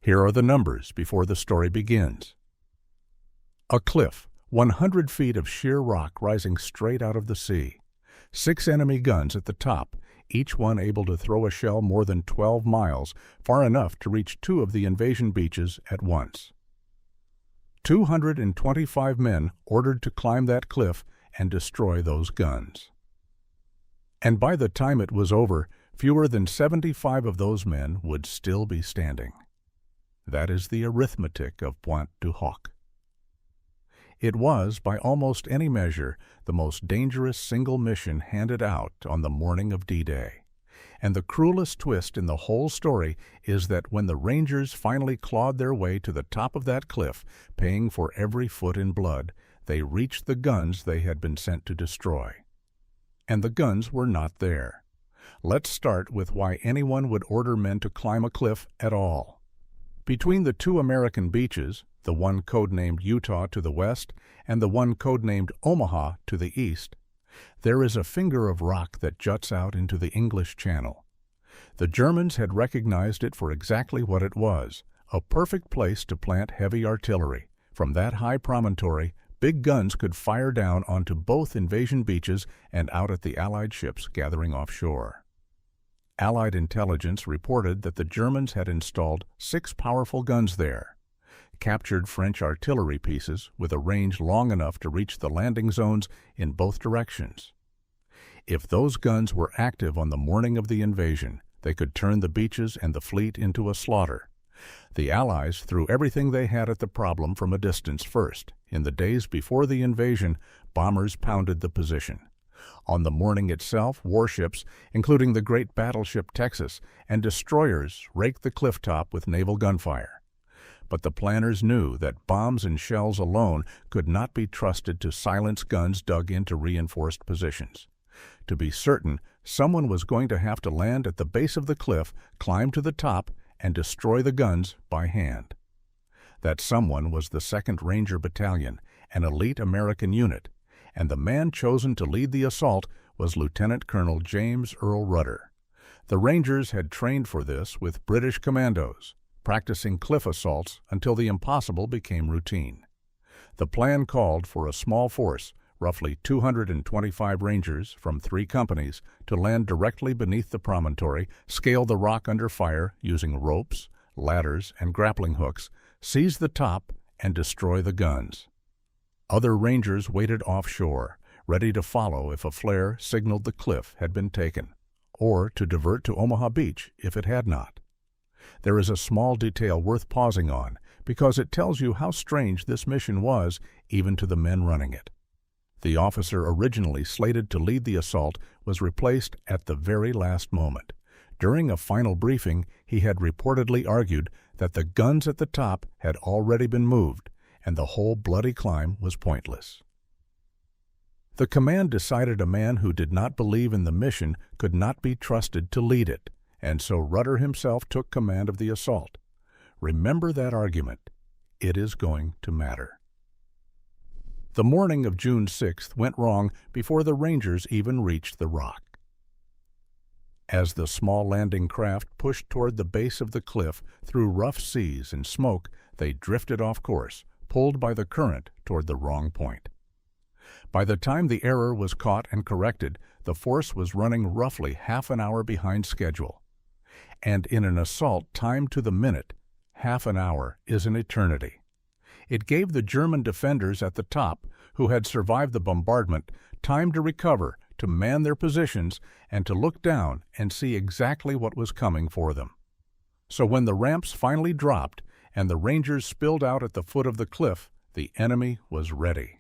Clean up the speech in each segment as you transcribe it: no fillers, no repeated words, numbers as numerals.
Here are the numbers before the story begins. A cliff, 100 feet of sheer rock rising straight out of the sea. 6 enemy guns at the top, each one able to throw a shell more than 12 miles, far enough to reach 2 of the invasion beaches at once. 225 men ordered to climb that cliff and destroy those guns. And by the time it was over, fewer than 75 of those men would still be standing. That is the arithmetic of Pointe du Hoc. It was, by almost any measure, the most dangerous single mission handed out on the morning of D-Day. And the cruelest twist in the whole story is that when the Rangers finally clawed their way to the top of that cliff, paying for every foot in blood, they reached the guns they had been sent to destroy. And the guns were not there. Let's start with why anyone would order men to climb a cliff at all. Between the 2 American beaches, the one codenamed Utah to the west and the one codenamed Omaha to the east, there is a finger of rock that juts out into the English Channel. The Germans had recognized it for exactly what it was, a perfect place to plant heavy artillery. From that high promontory, big guns could fire down onto both invasion beaches and out at the Allied ships gathering offshore. Allied intelligence reported that the Germans had installed 6 powerful guns there, captured French artillery pieces with a range long enough to reach the landing zones in both directions. If those guns were active on the morning of the invasion, they could turn the beaches and the fleet into a slaughter. The Allies threw everything they had at the problem from a distance first. In the days before the invasion, bombers pounded the position. On the morning itself, warships, including the great battleship Texas, and destroyers raked the clifftop with naval gunfire. But the planners knew that bombs and shells alone could not be trusted to silence guns dug into reinforced positions. To be certain, someone was going to have to land at the base of the cliff, climb to the top, and destroy the guns by hand. That someone was the 2nd Ranger Battalion, an elite American unit, and the man chosen to lead the assault was Lieutenant Colonel James Earl Rudder. The Rangers had trained for this with British commandos, practicing cliff assaults until the impossible became routine. The plan called for a small force, roughly 225 Rangers from 3 companies, to land directly beneath the promontory, scale the rock under fire using ropes, ladders, and grappling hooks, seize the top, and destroy the guns. Other Rangers waited offshore, ready to follow if a flare signaled the cliff had been taken, or to divert to Omaha Beach if it had not. There is a small detail worth pausing on, because it tells you how strange this mission was, even to the men running it. The officer originally slated to lead the assault was replaced at the very last moment. During a final briefing, he had reportedly argued that the guns at the top had already been moved, and the whole bloody climb was pointless. The command decided a man who did not believe in the mission could not be trusted to lead it, and so Rudder himself took command of the assault. Remember that argument. It is going to matter. The morning of June 6th went wrong before the Rangers even reached the rock. As the small landing craft pushed toward the base of the cliff through rough seas and smoke, they drifted off course, pulled by the current toward the wrong point. By the time the error was caught and corrected, the force was running roughly half an hour behind schedule. And in an assault timed to the minute, half an hour is an eternity. It gave the German defenders at the top, who had survived the bombardment, time to recover, to man their positions, and to look down and see exactly what was coming for them. So when the ramps finally dropped and the Rangers spilled out at the foot of the cliff, the enemy was ready.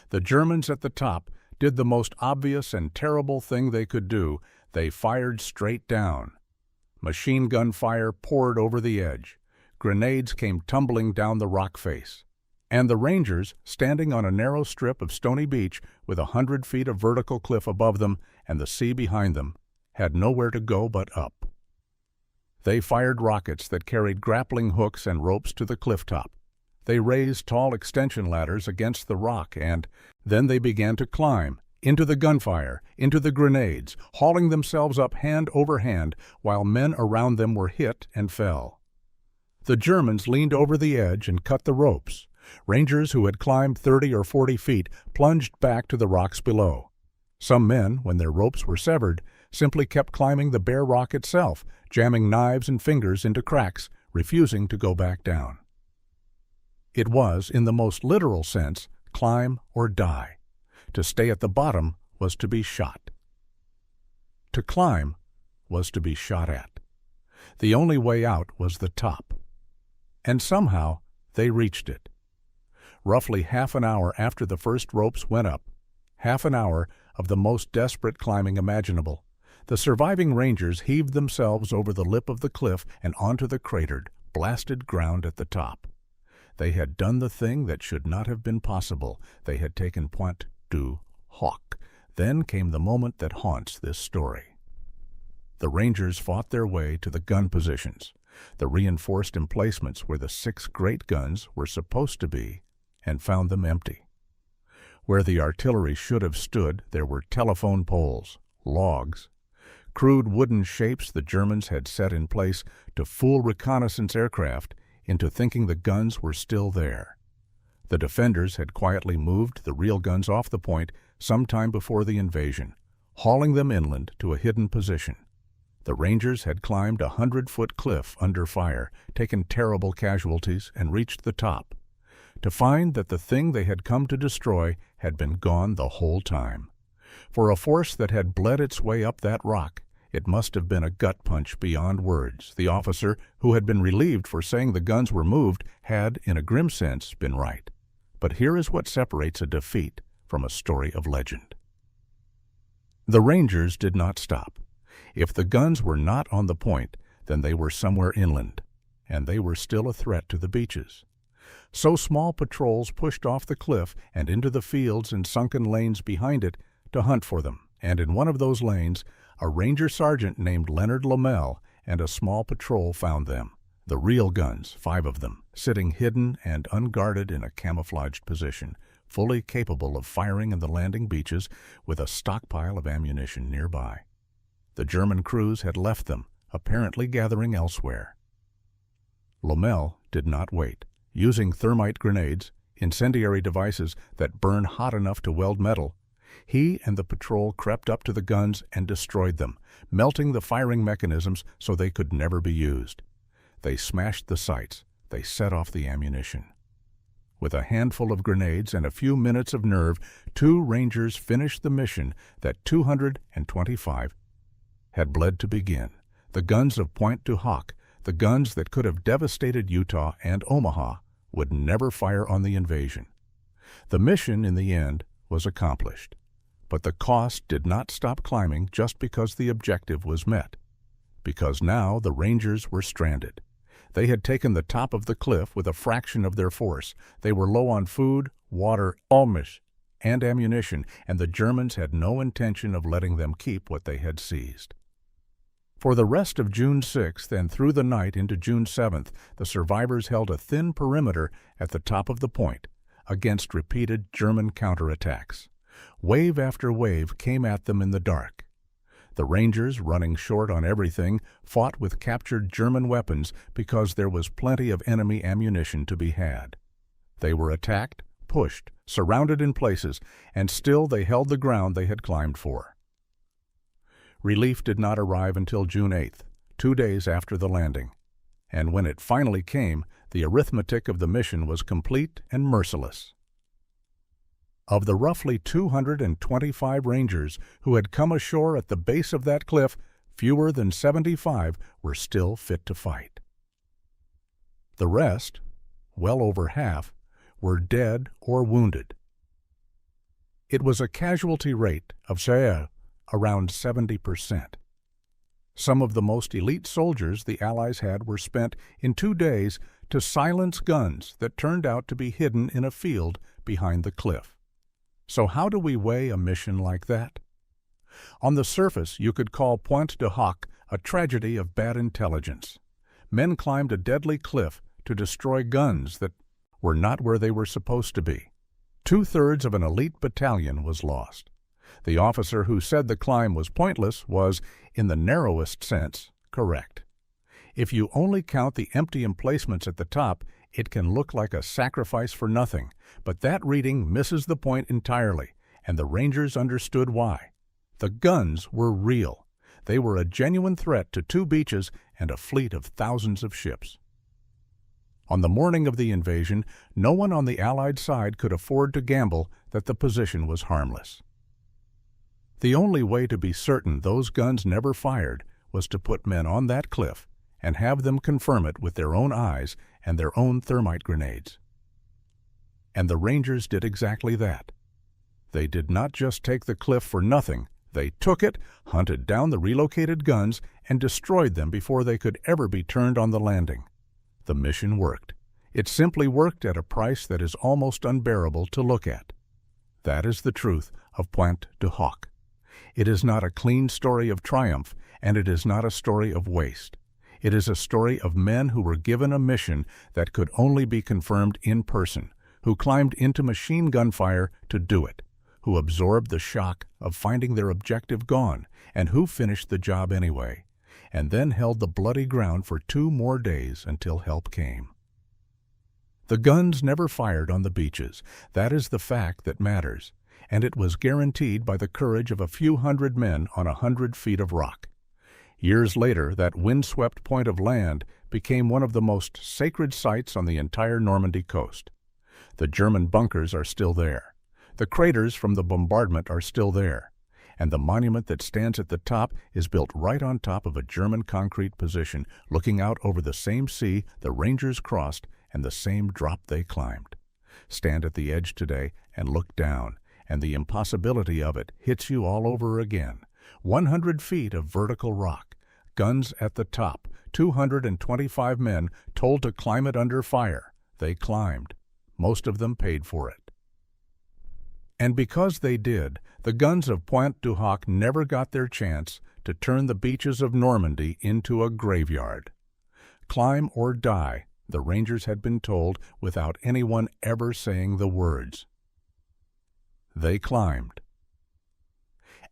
The Germans at the top did the most obvious and terrible thing they could do. They fired straight down. Machine gun fire poured over the edge. Grenades came tumbling down the rock face. And the Rangers, standing on a narrow strip of stony beach with 100 feet of vertical cliff above them and the sea behind them, had nowhere to go but up. They fired rockets that carried grappling hooks and ropes to the clifftop. They raised tall extension ladders against the rock, and then they began to climb, into the gunfire, into the grenades, hauling themselves up hand over hand while men around them were hit and fell. The Germans leaned over the edge and cut the ropes. Rangers who had climbed 30 or 40 feet plunged back to the rocks below. Some men, when their ropes were severed, simply kept climbing the bare rock itself, jamming knives and fingers into cracks, refusing to go back down. It was, in the most literal sense, climb or die. To stay at the bottom was to be shot. To climb was to be shot at. The only way out was the top. And somehow they reached it. Roughly half an hour after the first ropes went up, half an hour of the most desperate climbing imaginable, the surviving Rangers heaved themselves over the lip of the cliff and onto the cratered, blasted ground at the top. They had done the thing that should not have been possible. They had taken Pointe du Hoc. Then came the moment that haunts this story. The Rangers fought their way to the gun positions, the reinforced emplacements where the 6 great guns were supposed to be, and found them empty. Where the artillery should have stood, there were telephone poles, logs, crude wooden shapes the Germans had set in place to fool reconnaissance aircraft into thinking the guns were still there. The defenders had quietly moved the real guns off the point sometime before the invasion, hauling them inland to a hidden position. The Rangers had climbed a 100-foot cliff under fire, taken terrible casualties, and reached the top, to find that the thing they had come to destroy had been gone the whole time. For a force that had bled its way up that rock, it must have been a gut punch beyond words. The officer, who had been relieved for saying the guns were moved, had, in a grim sense, been right. But here is what separates a defeat from a story of legend. The Rangers did not stop. If the guns were not on the point, then they were somewhere inland, and they were still a threat to the beaches. So small patrols pushed off the cliff and into the fields and sunken lanes behind it to hunt for them, and in one of those lanes, a ranger sergeant named Leonard Lommel and a small patrol found them, the real guns, 5 of them, sitting hidden and unguarded in a camouflaged position, fully capable of firing in the landing beaches with a stockpile of ammunition nearby. The German crews had left them, apparently gathering elsewhere. Lommel did not wait. Using thermite grenades, incendiary devices that burn hot enough to weld metal, he and the patrol crept up to the guns and destroyed them, melting the firing mechanisms so they could never be used. They smashed the sights. They set off the ammunition. With a handful of grenades and a few minutes of nerve, 2 Rangers finished the mission that 225 had bled to begin. The guns of Pointe du Hoc, the guns that could have devastated Utah and Omaha, would never fire on the invasion. The mission, in the end, was accomplished. But the cost did not stop climbing just because the objective was met. Because now the Rangers were stranded. They had taken the top of the cliff with a fraction of their force. They were low on food, water, almost, and ammunition, and the Germans had no intention of letting them keep what they had seized. For the rest of June 6th and through the night into June 7th, the survivors held a thin perimeter at the top of the point against repeated German counterattacks. Wave after wave came at them in the dark. The Rangers, running short on everything, fought with captured German weapons because there was plenty of enemy ammunition to be had. They were attacked, pushed, surrounded in places, and still they held the ground they had climbed for. Relief did not arrive until June 8th, 2 days after the landing, and when it finally came, the arithmetic of the mission was complete and merciless. Of the roughly 225 Rangers who had come ashore at the base of that cliff, fewer than 75 were still fit to fight. The rest, well over half, were dead or wounded. It was a casualty rate of around 70%. Some of the most elite soldiers the Allies had were spent in 2 days to silence guns that turned out to be hidden in a field behind the cliff. So how do we weigh a mission like that? On the surface, you could call Pointe du Hoc a tragedy of bad intelligence. Men climbed a deadly cliff to destroy guns that were not where they were supposed to be. 2/3 of an elite battalion was lost. The officer who said the climb was pointless was, in the narrowest sense, correct. If you only count the empty emplacements at the top, it can look like a sacrifice for nothing, but that reading misses the point entirely, and the Rangers understood why. The guns were real. They were a genuine threat to two beaches and a fleet of thousands of ships. On the morning of the invasion, no one on the Allied side could afford to gamble that the position was harmless. The only way to be certain those guns never fired was to put men on that cliff and have them confirm it with their own eyes and their own thermite grenades. And the Rangers did exactly that. They did not just take the cliff for nothing. They took it, hunted down the relocated guns, and destroyed them before they could ever be turned on the landing. The mission worked. It simply worked at a price that is almost unbearable to look at. That is the truth of Pointe du Hoc. It is not a clean story of triumph, and it is not a story of waste. It is a story of men who were given a mission that could only be confirmed in person, who climbed into machine gun fire to do it, who absorbed the shock of finding their objective gone, and who finished the job anyway, and then held the bloody ground for 2 more days until help came. The guns never fired on the beaches. That is the fact that matters, and it was guaranteed by the courage of a few hundred men on 100 feet of rock. Years later, that windswept point of land became one of the most sacred sites on the entire Normandy coast. The German bunkers are still there. The craters from the bombardment are still there, and the monument that stands at the top is built right on top of a German concrete position, looking out over the same sea the Rangers crossed and the same drop they climbed. Stand at the edge today and look down, and the impossibility of it hits you all over again. 100 feet of vertical rock, guns at the top, 225 men told to climb it under fire. They climbed. Most of them paid for it. And because they did, the guns of Pointe du Hoc never got their chance to turn the beaches of Normandy into a graveyard. Climb or die, the Rangers had been told without anyone ever saying the words. They climbed.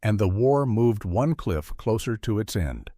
And the war moved one cliff closer to its end.